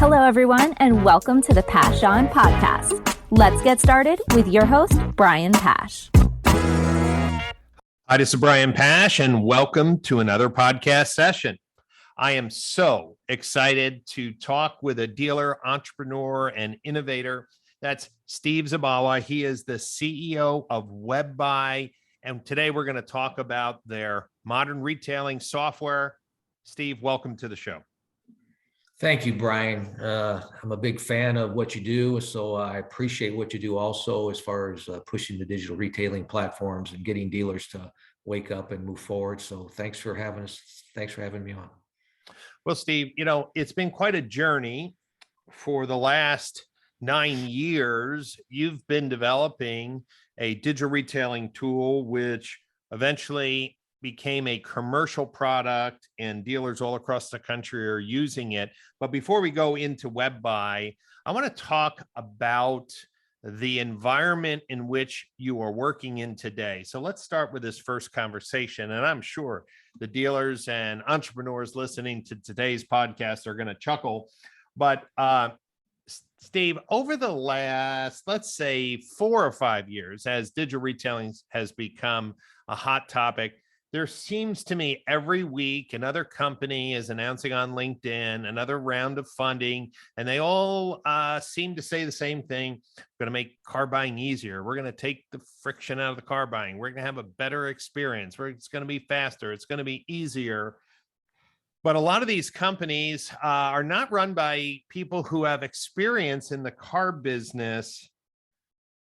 Hello, everyone, and welcome to the Pash On podcast. Let's get started with your host, Brian Pash. Hi, this is Brian Pash, and welcome to another podcast session. I am so excited to talk with a dealer, entrepreneur, and innovator. That's Steve Zabawa. He is the CEO of WebBuy, and today we're going to talk about their modern retailing software. Steve, welcome to the show. Thank you, Brian. I'm a big fan of what you do, so I appreciate what you do also as far as pushing the digital retailing platforms and getting dealers to wake up and move forward. So thanks for having us. Thanks for having me on. Well, Steve, it's been quite a journey. For the last 9 years, you've been developing a digital retailing tool, which eventually became a commercial product, and dealers all across the country are using it. But before we go into WebBuy, I want to talk about the environment in which you are working in today. So let's start with this first conversation. And I'm sure the dealers and entrepreneurs listening to today's podcast are going to chuckle. But Steve, over the last, let's say 4 or 5 years, as digital retailing has become a hot topic, there seems to me every week another company is announcing on LinkedIn another round of funding, and they all seem to say the same thing. We're going to make car buying easier. We're going to take the friction out of the car buying. We're going to have a better experience. It's going to be faster. It's going to be easier. But a lot of these companies are not run by people who have experience in the car business.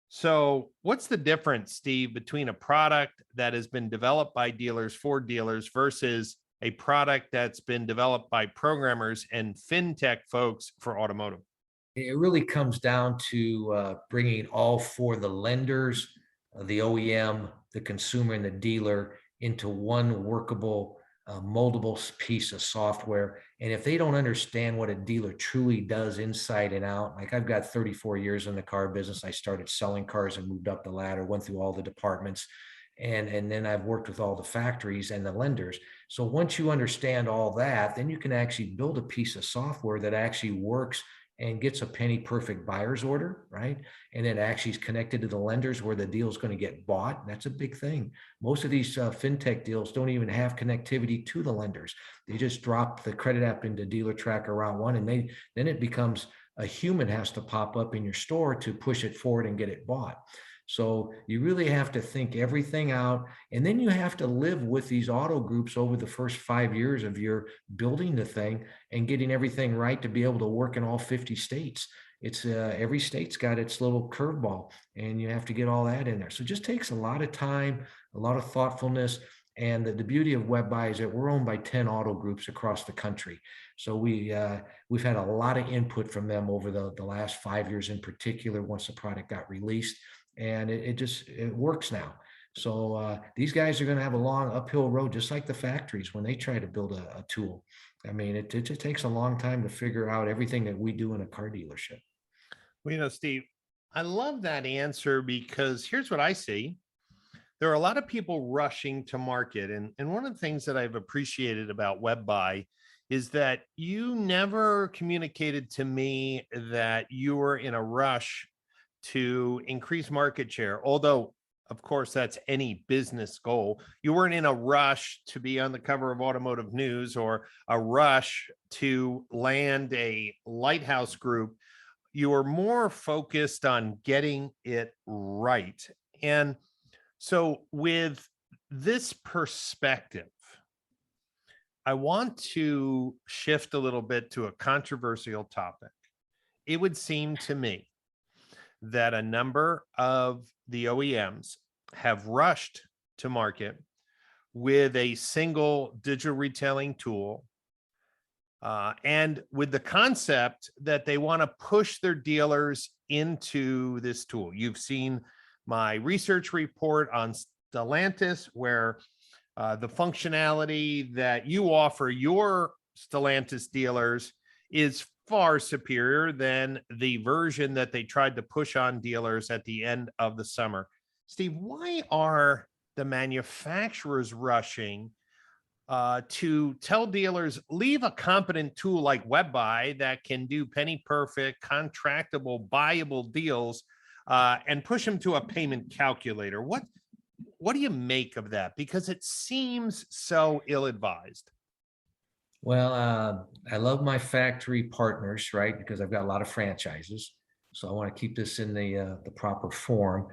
So what's the difference, Steve, between a product that has been developed by dealers for dealers versus a product that's been developed by programmers and fintech folks for automotive? It really comes down to bringing all four, the lenders, the OEM, the consumer, and the dealer into one workable, moldable piece of software. And if they don't understand what a dealer truly does inside and out, like I've got 34 years in the car business. I started selling cars and moved up the ladder, went through all the departments, and then I've worked with all the factories and the lenders. So once you understand all that, then you can actually build a piece of software that actually works and gets a penny perfect buyer's order, right? And it actually is connected to the lenders where the deal is going to get bought. That's a big thing. Most of these fintech deals don't even have connectivity to the lenders. They just drop the credit app into Dealer Tracker Route 1, and then it becomes a human has to pop up in your store to push it forward and get it bought. So you really have to think everything out. And then you have to live with these auto groups over the first 5 years of your building the thing and getting everything right to be able to work in all 50 states. It's every state's got its little curveball, and you have to get all that in there. So it just takes a lot of time, a lot of thoughtfulness. And the beauty of WebBuy is that we're owned by 10 auto groups across the country. So we've had a lot of input from them over the last 5 years in particular, once the product got released. And it works now. So these guys are going to have a long uphill road, just like the factories when they try to build a tool. I mean, it just takes a long time to figure out everything that we do in a car dealership. Well, Steve, I love that answer, because here's what I see. There are a lot of people rushing to market. And one of the things that I've appreciated about WebBuy is that you never communicated to me that you were in a rush to increase market share. Although, of course, that's any business goal. You weren't in a rush to be on the cover of Automotive News or a rush to land a lighthouse group. You were more focused on getting it right. And so with this perspective, I want to shift a little bit to a controversial topic. It would seem to me that a number of the OEMs have rushed to market with a single digital retailing tool, and with the concept that they want to push their dealers into this tool. You've seen my research report on Stellantis, where the functionality that you offer your Stellantis dealers is far superior than the version that they tried to push on dealers at the end of the summer. Steve, why are the manufacturers rushing to tell dealers, leave a competent tool like WebBuy that can do penny perfect, contractable, buyable deals, and push them to a payment calculator. What do you make of that? Because it seems so ill-advised. Well, I love my factory partners, right? Because I've got a lot of franchises. So I want to keep this in the proper form.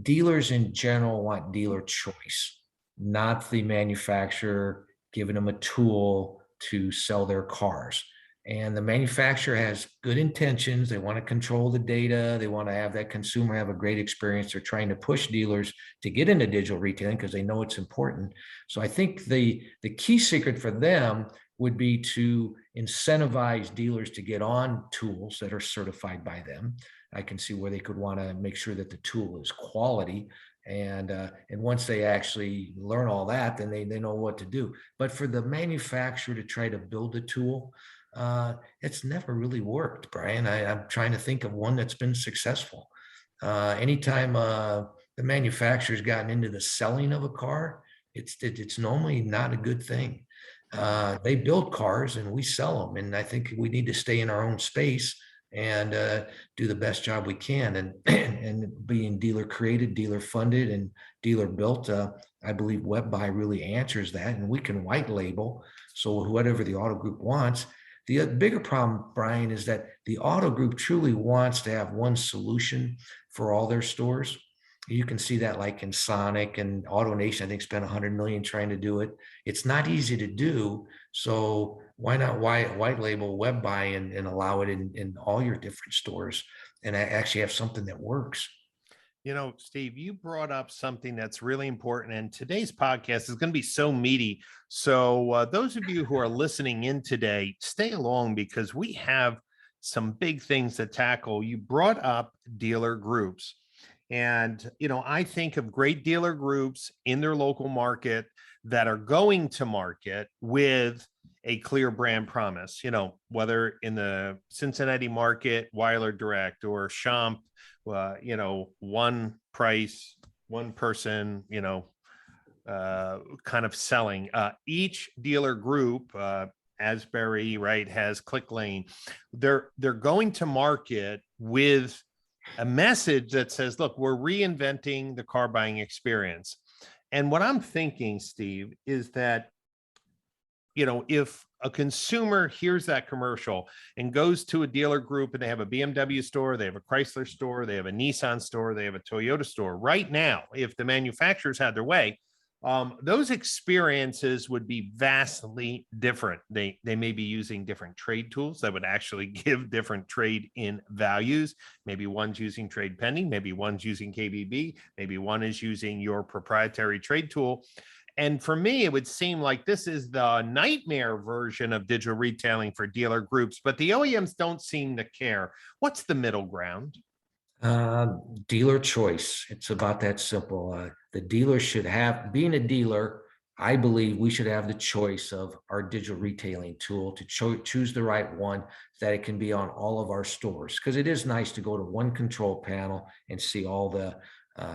Dealers in general want dealer choice, not the manufacturer giving them a tool to sell their cars. And the manufacturer has good intentions. They want to control the data. They want to have that consumer have a great experience. They're trying to push dealers to get into digital retailing because they know it's important. So I think the key secret for them would be to incentivize dealers to get on tools that are certified by them. I can see where they could want to make sure that the tool is quality. And once they actually learn all that, then they know what to do. But for the manufacturer to try to build a tool, it's never really worked, Brian. I'm trying to think of one that's been successful. Anytime the manufacturer's gotten into the selling of a car, it's normally not a good thing. They build cars and we sell them, and I think we need to stay in our own space and do the best job we can. And being dealer created, dealer funded, and dealer built, I believe WebBuy really answers that, and we can white label. So whatever the auto group wants. The bigger problem, Brian, is that the auto group truly wants to have one solution for all their stores. You can see that like in Sonic and AutoNation, I think spent 100 million trying to do it. It's not easy to do. So why not white label WebBuy and allow it in all your different stores and actually have something that works? You know, Steve, you brought up something that's really important, and today's podcast is going to be so meaty. So those of you who are listening in today, stay along because we have some big things to tackle. You brought up dealer groups. And, I think of great dealer groups in their local market that are going to market with a clear brand promise, whether in the Cincinnati market, Weiler Direct, or Champ, one price, one person, kind of selling. Each dealer group, Asbury, right, has Click Lane. They're going to market with a message that says, look, we're reinventing the car buying experience. And what I'm thinking, Steve, is that, if a consumer hears that commercial and goes to a dealer group and they have a BMW store, they have a Chrysler store, they have a Nissan store, they have a Toyota store right now, if the manufacturers had their way, those experiences would be vastly different. They may be using different trade tools that would actually give different trade in values. Maybe one's using trade pending, maybe one's using KBB, maybe one is using your proprietary trade tool. And for me, it would seem like this is the nightmare version of digital retailing for dealer groups, but the OEMs don't seem to care. What's the middle ground? Dealer choice. It's about that simple. The dealer should have, being a dealer, I believe we should have the choice of our digital retailing tool to choose the right one that it can be on all of our stores. Because it is nice to go to one control panel and see all the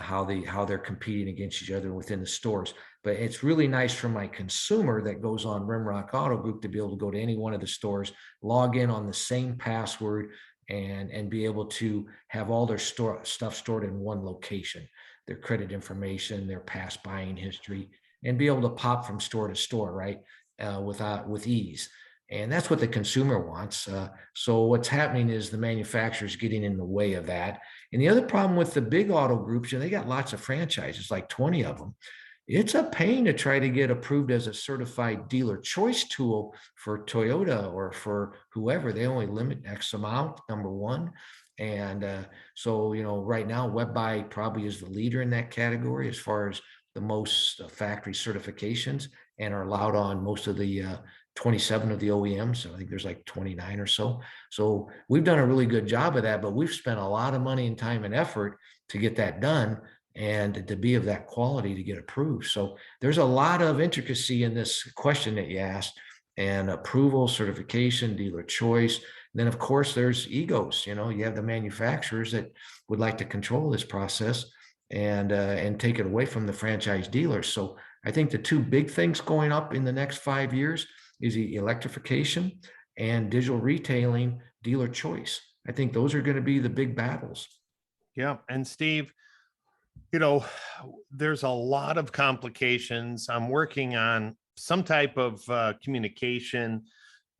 how they're competing against each other within the stores. But it's really nice for my consumer that goes on Rimrock Auto Group to be able to go to any one of the stores, log in on the same password, and be able to have all their stuff stored in one location, their credit information, their past buying history, and be able to pop from store to store, right, with ease. And that's what the consumer wants. So what's happening is the manufacturer's getting in the way of that. And the other problem with the big auto groups, they got lots of franchises, like 20 of them. It's a pain to try to get approved as a certified dealer choice tool for Toyota or for whoever. They only limit X amount, number one. And so, right now, WebBuy probably is the leader in that category as far as the most factory certifications, and are allowed on most of the 27 of the OEMs. So I think there's like 29 or so. So we've done a really good job of that, but we've spent a lot of money and time and effort to get that done and to be of that quality to get approved. So there's a lot of intricacy in this question that you asked, and approval, certification, dealer choice. And then of course there's egos. You have the manufacturers that would like to control this process and take it away from the franchise dealers. So I think the two big things going up in the next 5 years is the electrification and digital retailing, dealer choice. I think those are going to be the big battles. Yeah. And Steve, there's a lot of complications. I'm working on some type of communication.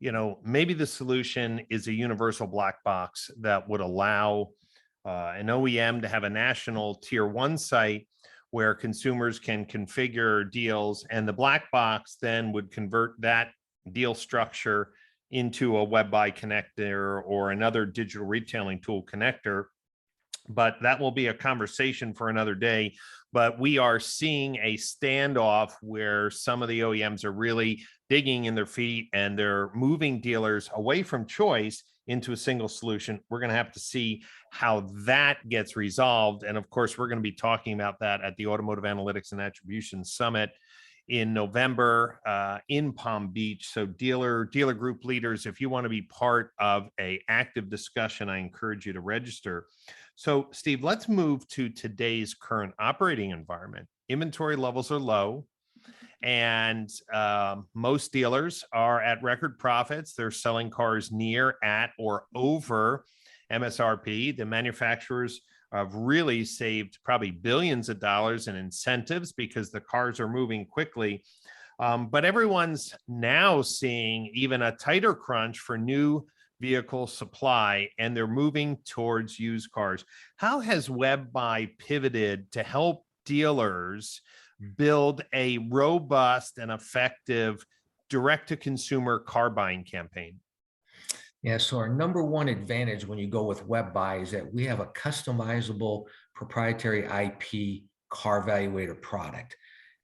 Maybe the solution is a universal black box that would allow an OEM to have a national tier 1 site where consumers can configure deals, and the black box then would convert that deal structure into a WebBuy connector or another digital retailing tool connector. But that will be a conversation for another day. But we are seeing a standoff where some of the OEMs are really digging in their feet and they're moving dealers away from choice into a single solution. We're going to have to see how that gets resolved. And of course, we're going to be talking about that at the Automotive Analytics and Attribution Summit in November in Palm Beach. So dealer group leaders, if you want to be part of an active discussion, I encourage you to register. So Steve, let's move to today's current operating environment. Inventory levels are low, and most dealers are at record profits. They're selling cars near, at, or over MSRP. The manufacturers have really saved probably billions of dollars in incentives because the cars are moving quickly. But everyone's now seeing even a tighter crunch for new vehicle supply, and they're moving towards used cars. How has WebBuy pivoted to help dealers build a robust and effective direct-to-consumer car buying campaign? Yeah, so our number one advantage when you go with WebBuy is that we have a customizable proprietary IP car evaluator product.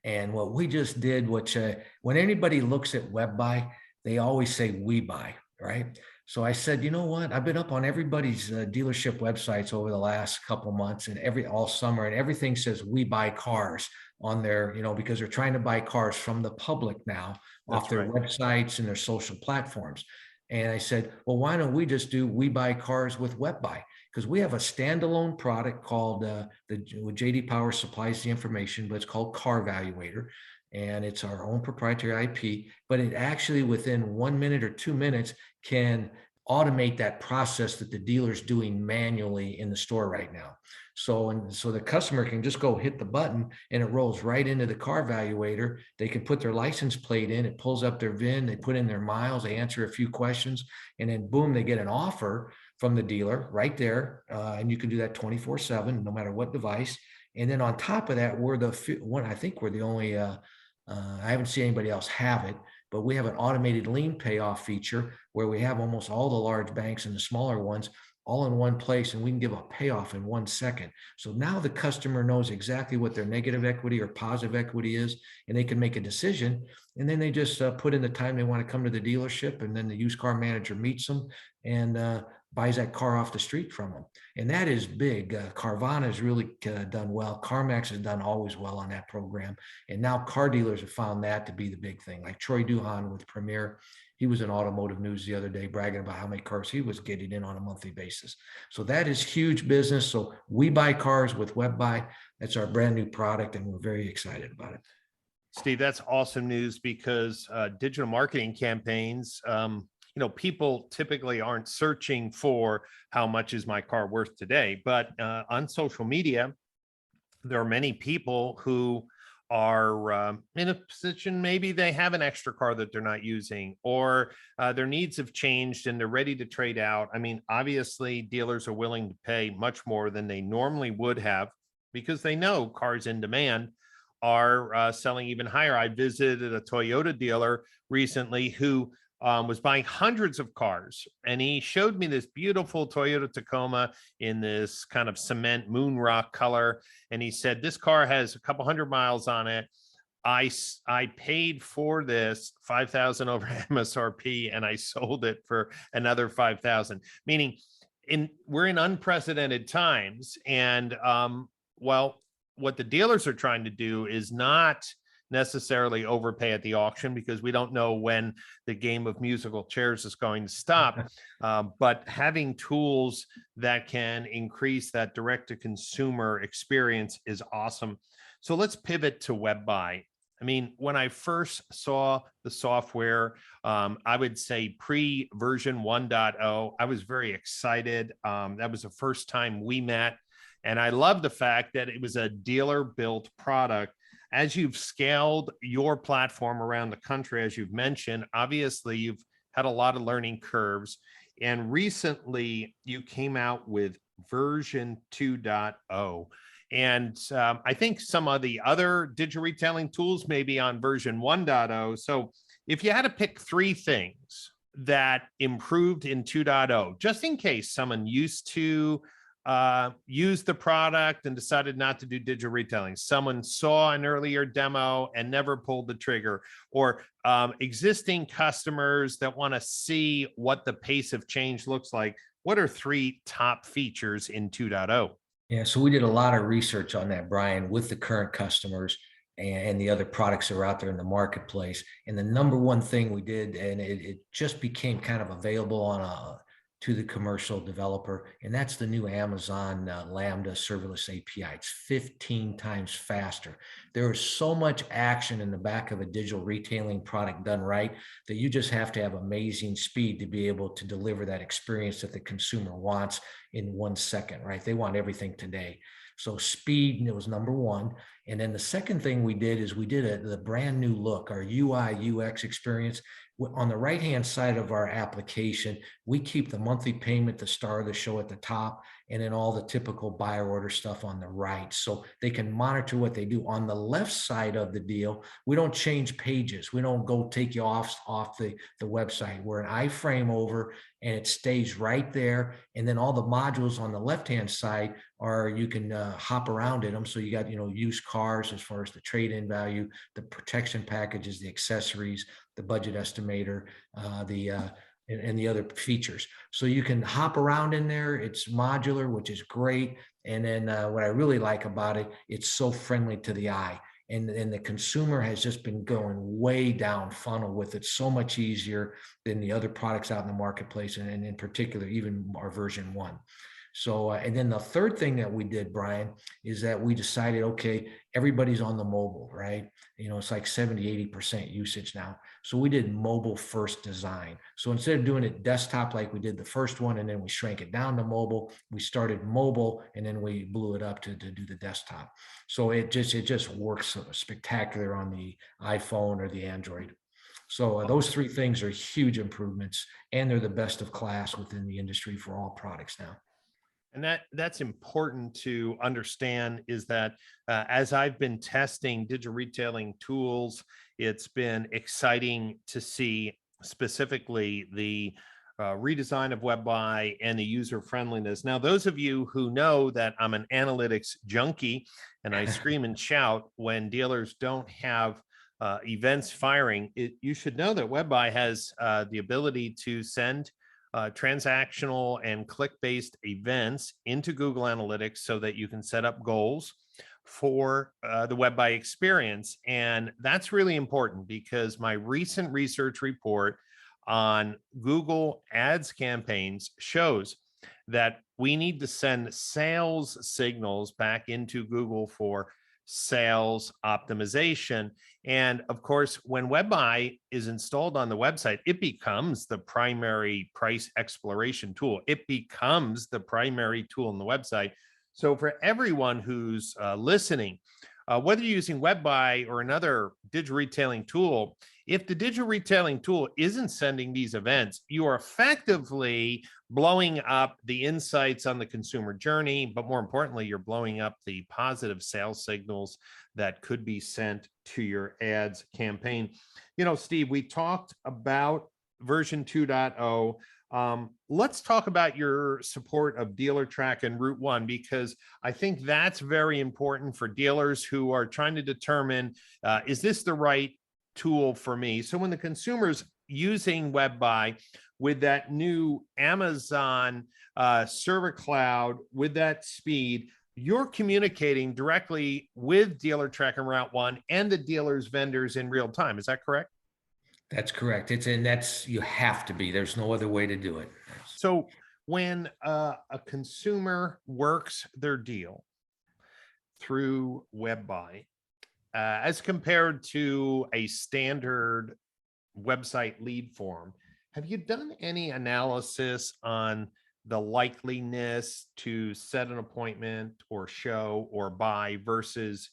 And what we just did, which when anybody looks at WebBuy, they always say we buy, right? So I said, you know what? I've been up on everybody's dealership websites over the last couple months and all summer, and everything says we buy cars on their, because they're trying to buy cars from the public now off their websites and their social platforms. And I said, well, why don't we just do we buy cars with WebBuy? Because we have a standalone product called JD Power supplies the information, but it's called Car Evaluator. And it's our own proprietary IP, but it actually within 1 minute or 2 minutes can automate that process that the dealer's doing manually in the store right now. So the customer can just go hit the button and it rolls right into the Car Evaluator. They can put their license plate in, it pulls up their VIN, they put in their miles, they answer a few questions, and then boom, they get an offer from the dealer right there. And you can do that 24/7, no matter what device. And then on top of that, I think we're the only, I haven't seen anybody else have it, but we have an automated lien payoff feature where we have almost all the large banks and the smaller ones all in one place, and we can give a payoff in 1 second. So now the customer knows exactly what their negative equity or positive equity is, and they can make a decision. And then they just put in the time they want to come to the dealership, and then the used car manager meets them and buys that car off the street from them. And that is big. Carvana has really done well. CarMax has done always well on that program. And now car dealers have found that to be the big thing. Like Troy Duhan with Premier, he was in Automotive News the other day bragging about how many cars he was getting in on a monthly basis. So that is huge business. So we buy cars with WebBuy. That's our brand new product, and we're very excited about it. Steve, that's awesome news because digital marketing campaigns, people typically aren't searching for how much is my car worth today, but on social media, there are many people who are in a position, maybe they have an extra car that they're not using, or their needs have changed and they're ready to trade out. I mean, obviously dealers are willing to pay much more than they normally would have because they know cars in demand are selling even higher. I visited a Toyota dealer recently who was buying hundreds of cars, and he showed me this beautiful Toyota Tacoma in this kind of cement moon rock color. And he said, this car has a couple hundred miles on it. I paid for this 5,000 over MSRP, and I sold it for another 5,000, meaning we're in unprecedented times. And what the dealers are trying to do is not necessarily overpay at the auction because we don't know when the game of musical chairs is going to stop. But having tools that can increase that direct to consumer experience is awesome. So let's pivot to WebBuy. I mean, when I first saw the software, I would say pre-version 1.0, I was very excited. That was the first time we met. And I love the fact that it was a dealer-built product. As you've scaled your platform around the country, as you've mentioned, obviously you've had a lot of learning curves. And recently you came out with version 2.0. And I think some of the other digital retailing tools may be on version 1.0. So if you had to pick three things that improved in 2.0, just in case someone used to use the product and decided not to do digital retailing, someone saw an earlier demo and never pulled the trigger, or existing customers that want to see what the pace of change looks like, what are three top features in 2.0? Yeah, so we did a lot of research on that, Brian, with the current customers and the other products that are out there in the marketplace. And the number one thing we did, and it just became kind of available on to the commercial developer, and that's the new Amazon Lambda serverless API. It's 15 times faster. There is so much action in the back of a digital retailing product done right that you just have to have amazing speed to be able to deliver that experience that the consumer wants in 1 second, right? They want everything today. So speed, it was number one. And then the second thing we did is we did the brand new look, our UI UX experience. On the right-hand side of our application, we keep the monthly payment, the star of the show at the top, and then all the typical buyer order stuff on the right. So they can monitor what they do. On the left side of the deal, we don't change pages. We don't go take you off the website. We're an iframe over and it stays right there. And then all the modules on the left-hand side are, you can hop around in them. So you got, used cars as far as the trade-in value, the protection packages, the accessories, the budget estimator, and the other features. So you can hop around in there. It's modular, which is great. And then what I really like about it, it's so friendly to the eye. And the consumer has just been going way down funnel with it, so much easier than the other products out in the marketplace, and in particular, even our version 1. So, and then the third thing that we did, Brian, is that we decided, okay, everybody's on the mobile, right? It's like 70, 80% usage now. So we did mobile first design. So instead of doing it desktop like we did the first one, and then we shrank it down to mobile, we started mobile and then we blew it up to do the desktop. So it just works spectacular on the iPhone or the Android. So those three things are huge improvements, and they're the best of class within the industry for all products now. And that's important to understand, is that as I've been testing digital retailing tools, it's been exciting to see specifically the redesign of WebBuy and the user friendliness. Now, those of you who know that I'm an analytics junkie and I scream and shout when dealers don't have events firing, you should know that WebBuy has the ability to send transactional and click-based events into Google Analytics so that you can set up goals for the WebBuy experience. And that's really important, because my recent research report on Google Ads campaigns shows that we need to send sales signals back into Google for sales optimization. And of course, when WebBuy is installed on the website, it becomes the primary price exploration tool. It becomes the primary tool on the website. So for everyone who's listening, whether you're using WebBuy or another digital retailing tool, if the digital retailing tool isn't sending these events, you are effectively blowing up the insights on the consumer journey, but more importantly, you're blowing up the positive sales signals that could be sent to your ads campaign. Steve, we talked about version 2.0. Let's talk about your support of DealerTrack and Route 1, because I think that's very important for dealers who are trying to determine, is this the right tool for me? So when the consumer's using WebBuy with that new Amazon server cloud, with that speed, you're communicating directly with DealerTrack and Route 1 and the dealer's vendors in real time. Is that correct? That's correct. You have to be. There's no other way to do it. So when a consumer works their deal through WebBuy, as compared to a standard website lead form, have you done any analysis on the likeliness to set an appointment or show or buy versus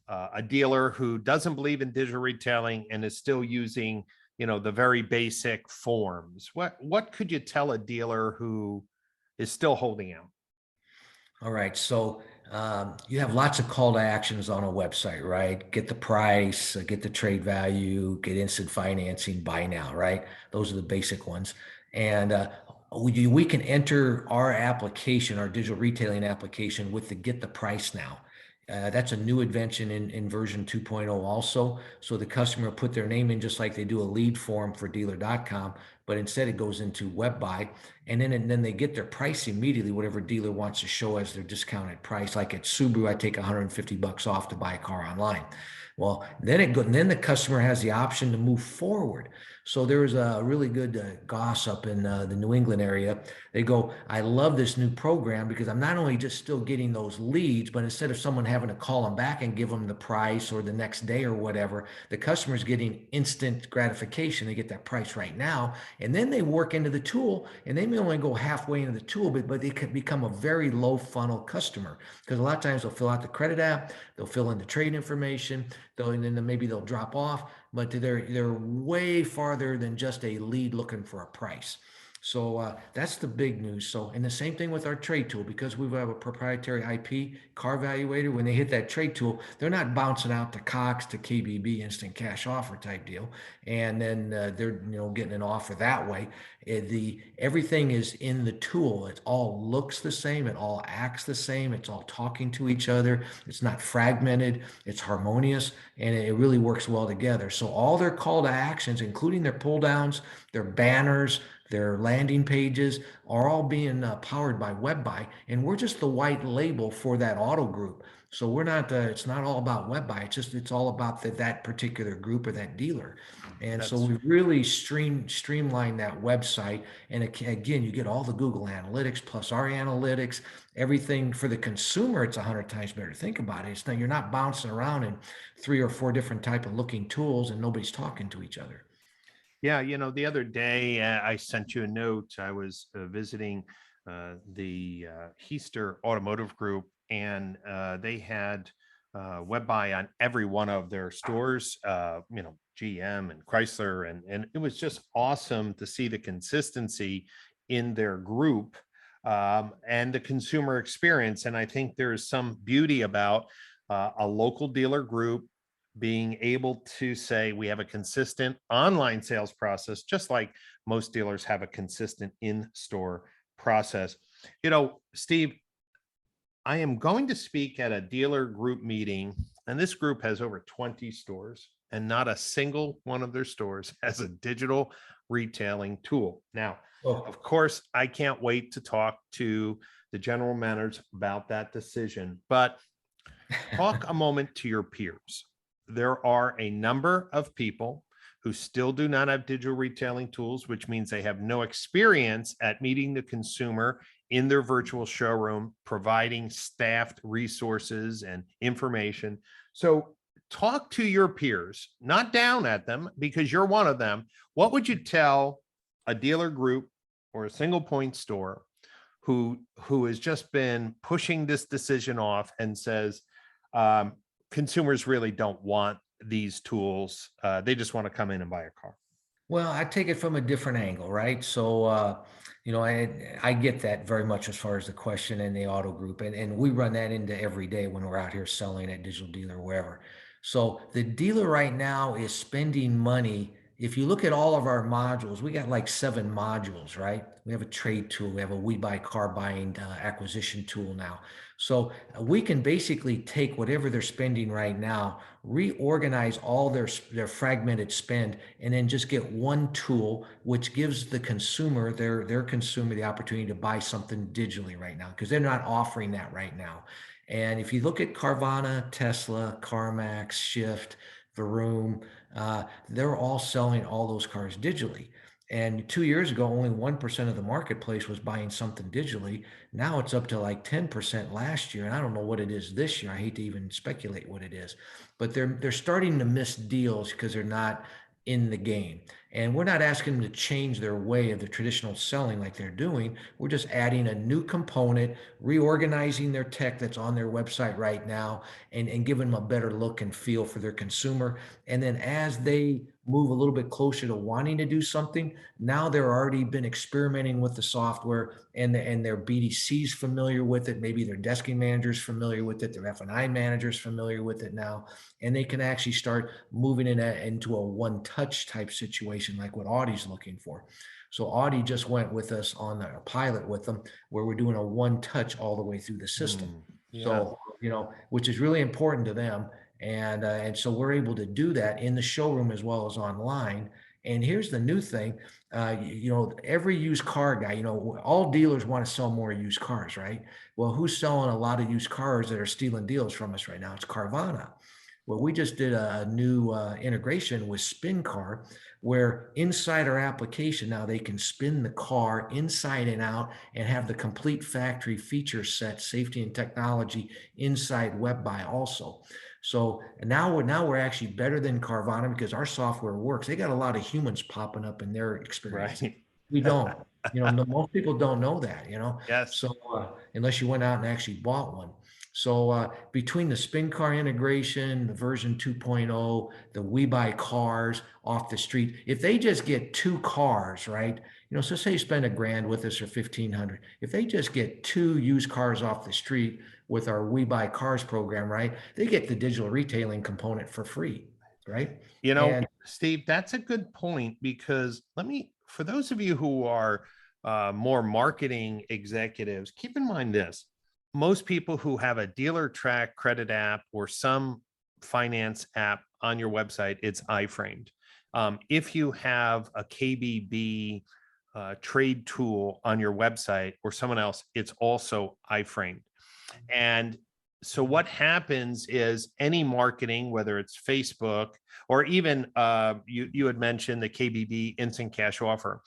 a dealer who doesn't believe in digital retailing and is still using, the very basic forms? What could you tell a dealer who is still holding out? All right. So you have lots of call to actions on a website, right? Get the price, get the trade value, get instant financing, buy now, right? Those are the basic ones. And we can enter our application, our digital retailing application, with the get the price now. That's a new invention in version 2.0 also. So the customer will put their name in just like they do a lead form for dealer.com, but instead it goes into WebBuy, and then they get their price immediately, whatever dealer wants to show as their discounted price. Like at Subaru, I take $150 off to buy a car online. Well, then the customer has the option to move forward. So there was a really good gossip in the New England area. They go, I love this new program because I'm not only just still getting those leads, but instead of someone having to call them back and give them the price or the next day or whatever, the customer's getting instant gratification. They get that price right now. And then they work into the tool, and they may only go halfway into the tool, but they could become a very low funnel customer, because a lot of times they'll fill out the credit app, they'll fill in the trade information, and then maybe they'll drop off, but they're way farther than just a lead looking for a price. So that's the big news. So, and the same thing with our trade tool, because we have a proprietary IP car evaluator. When they hit that trade tool, they're not bouncing out to Cox, to KBB, instant cash offer type deal, and then they're getting an offer that way. Everything is in the tool. It all looks the same. It all acts the same. It's all talking to each other. It's not fragmented. It's harmonious, and it really works well together. So all their call to actions, including their pull downs, their banners, their landing pages, are all being powered by WebBuy, and we're just the white label for that auto group. So we're not. It's not all about WebBuy. It's all about that particular group or that dealer. And so That's we really streamline that website. And again, you get all the Google Analytics plus our analytics, everything. For the consumer, it's 100 times better. Think about it. It's not, you're not bouncing around in 3 or 4 different type of looking tools, and nobody's talking to each other. Yeah, the other day I sent you a note. I was visiting the Heister Automotive Group, and they had WebBuy on every one of their stores, GM and Chrysler, and it was just awesome to see the consistency in their group and the consumer experience. And I think there is some beauty about a local dealer group being able to say we have a consistent online sales process, just like most dealers have a consistent in-store process. Steve, I am going to speak at a dealer group meeting, and this group has over 20 stores, and not a single one of their stores has a digital retailing tool. Now, of course, I can't wait to talk to the general managers about that decision, but talk a moment to your peers. There are a number of people who still do not have digital retailing tools, which means they have no experience at meeting the consumer in their virtual showroom, providing staffed resources and information. So talk to your peers, not down at them, because you're one of them. What would you tell a dealer group or a single point store who has just been pushing this decision off and says, consumers really don't want these tools. They just want to come in and buy a car? Well, I take it from a different angle, right? So, I get that very much as far as the question in the auto group, and we run that into every day when we're out here selling at Digital Dealer, wherever. So the dealer right now is spending money. If you look at all of our modules, we got like 7 modules, right? We have a trade tool, we have a We Buy car buying acquisition tool now. So we can basically take whatever they're spending right now, reorganize all their fragmented spend, and then just get one tool which gives the consumer, their consumer, the opportunity to buy something digitally right now, because they're not offering that right now. And if you look at Carvana, Tesla, CarMax, Shift, Vroom, they're all selling all those cars digitally. And 2 years ago, only 1% of the marketplace was buying something digitally. Now it's up to like 10% last year. And I don't know what it is this year. I hate to even speculate what it is, but they're starting to miss deals because they're not in the game. And we're not asking them to change their way of the traditional selling like they're doing. We're just adding a new component, reorganizing their tech that's on their website right now, and giving them a better look and feel for their consumer. And then as they move a little bit closer to wanting to do something, now they're already been experimenting with the software, and their BDC's familiar with it. Maybe their desking manager's familiar with it. Their F&I manager's familiar with it now, and they can actually start moving into a one-touch type situation like what Audi's looking for. So Audi just went with us on a pilot with them where we're doing a one-touch all the way through the system. Yeah. So, which is really important to them. And so we're able to do that in the showroom as well as online. And here's the new thing, every used car guy, all dealers want to sell more used cars, right? Well, who's selling a lot of used cars that are stealing deals from us right now? It's Carvana. Well, we just did a new integration with SpinCar, where inside our application now they can spin the car inside and out and have the complete factory feature set, safety and technology inside WebBuy also. So now we're actually better than Carvana because our software works. They got a lot of humans popping up in their experience. Right. We don't. Most people don't know that. Yes. So unless you went out and actually bought one. So between the SpinCar integration, the version 2.0, the We Buy cars off the street, if they just get 2 cars, right? So say you spend $1,000 with us or $1,500. If they just get 2 used cars off the street with our We Buy Cars program, right? They get the digital retailing component for free, right? Steve, that's a good point, because for those of you who are more marketing executives, keep in mind this. Most people who have a dealer track credit app or some finance app on your website, it's iframed. If you have a KBB trade tool on your website or someone else, it's also iframed. And so what happens is any marketing, whether it's Facebook or even you had mentioned the KBB instant cash offer,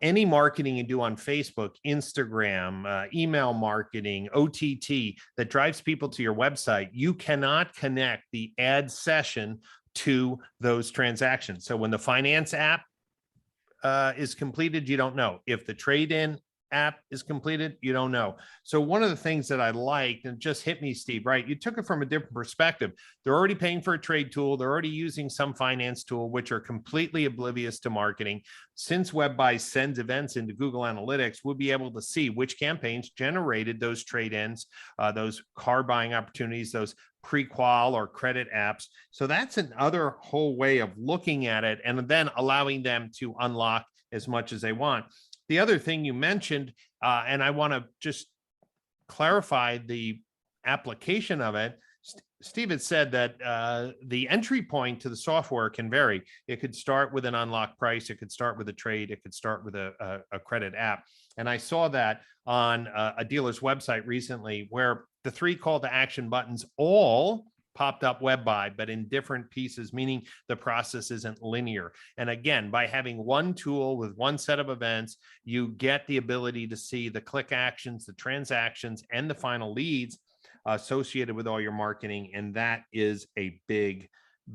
any marketing you do on Facebook, Instagram, email marketing, OTT that drives people to your website, you cannot connect the ad session to those transactions. So when the finance app is completed, you don't know. If the trade-in app is completed, you don't know. So one of the things that I liked, and just hit me, Steve, right? You took it from a different perspective. They're already paying for a trade tool. They're already using some finance tool, which are completely oblivious to marketing. Since WebBuy sends events into Google Analytics, we'll be able to see which campaigns generated those trade-ins, those car buying opportunities, those pre-qual or credit apps. So that's another whole way of looking at it, and then allowing them to unlock as much as they want. The other thing you mentioned, and I want to just clarify the application of it. Steve had said that the entry point to the software can vary. It could start with an unlocked price. It could start with a trade. It could start with a credit app. And I saw that on a dealer's website recently, where the 3 call to action buttons all popped up WebBuy, but in different pieces, meaning the process isn't linear. And again, by having one tool with one set of events, you get the ability to see the click actions, the transactions, and the final leads associated with all your marketing. And that is a big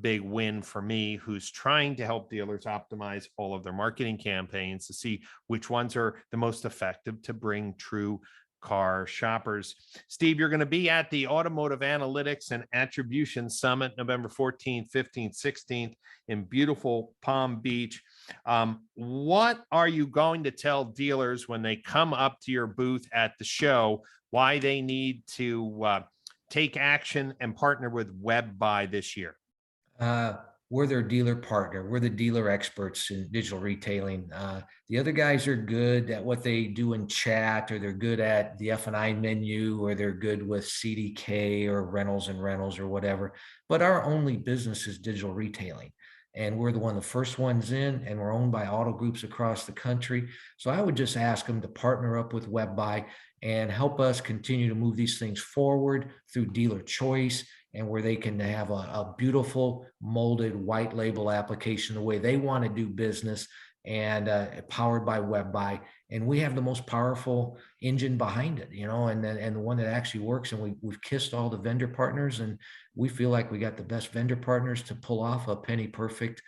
win for me, who's trying to help dealers optimize all of their marketing campaigns to see which ones are the most effective to bring true car shoppers. Steve, you're going to be at the Automotive Analytics and Attribution Summit, November 14th, 15th, 16th in beautiful Palm Beach. What are you going to tell dealers when they come up to your booth at the show, why they need to take action and partner with WebBuy this year? We're their dealer partner. We're the dealer experts in digital retailing. The other guys are good at what they do in chat, or they're good at the F&I menu, or they're good with CDK or rentals or whatever. But our only business is digital retailing. And we're one of the first ones in, and we're owned by auto groups across the country. So I would just ask them to partner up with WebBuy and help us continue to move these things forward through dealer choice, and where they can have a beautiful molded white label application the way they want to do business, and powered by WebBuy. And we have the most powerful engine behind it, and the one that actually works. And we've kissed all the vendor partners, and we feel like we got the best vendor partners to pull off a penny perfect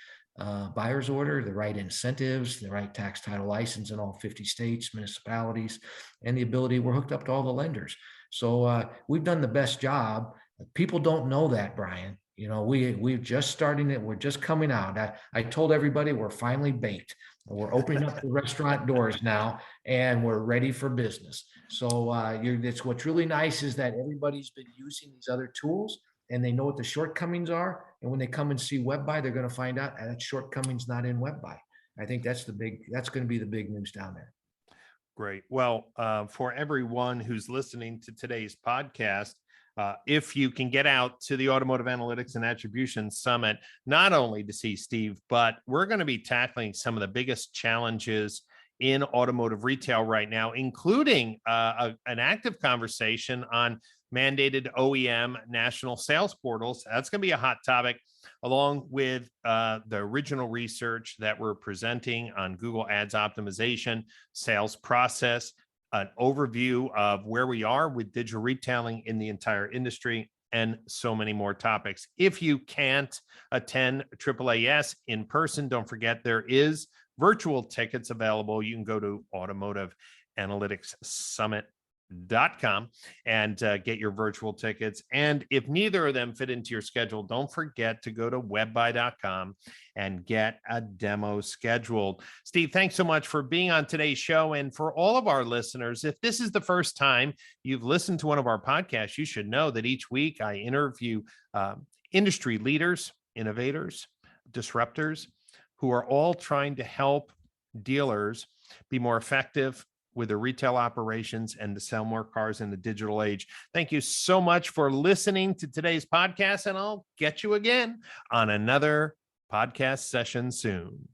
buyer's order, the right incentives, the right tax title license in all 50 states, municipalities, and the ability, we're hooked up to all the lenders. So we've done the best job. People don't know that, Brian. We're just starting it. We're just coming out. I told everybody we're finally baked. We're opening up the restaurant doors now, and we're ready for business. So it's what's really nice is that everybody's been using these other tools, and they know what the shortcomings are. And when they come and see WebBuy, they're going to find out that shortcoming's not in WebBuy. I think that's going to be the big news down there. Great. Well, for everyone who's listening to today's podcast, if you can get out to the Automotive Analytics and Attribution Summit, not only to see Steve, but we're going to be tackling some of the biggest challenges in automotive retail right now, including an active conversation on mandated OEM national sales portals. That's going to be a hot topic, along with the original research that we're presenting on Google Ads optimization, sales process, an overview of where we are with digital retailing in the entire industry, and so many more topics. If you can't attend AAAS in person, don't forget there is virtual tickets available. You can go to automotiveanalyticssummit.com and get your virtual tickets. And if neither of them fit into your schedule, don't forget to go to webbuy.com and get a demo scheduled. Steve, thanks so much for being on today's show. And for all of our listeners, if this is the first time you've listened to one of our podcasts, you should know that each week I interview industry leaders, innovators, disruptors, who are all trying to help dealers be more effective with their retail operations and to sell more cars in the digital age. Thank you so much for listening to today's podcast, and I'll get you again on another podcast session soon.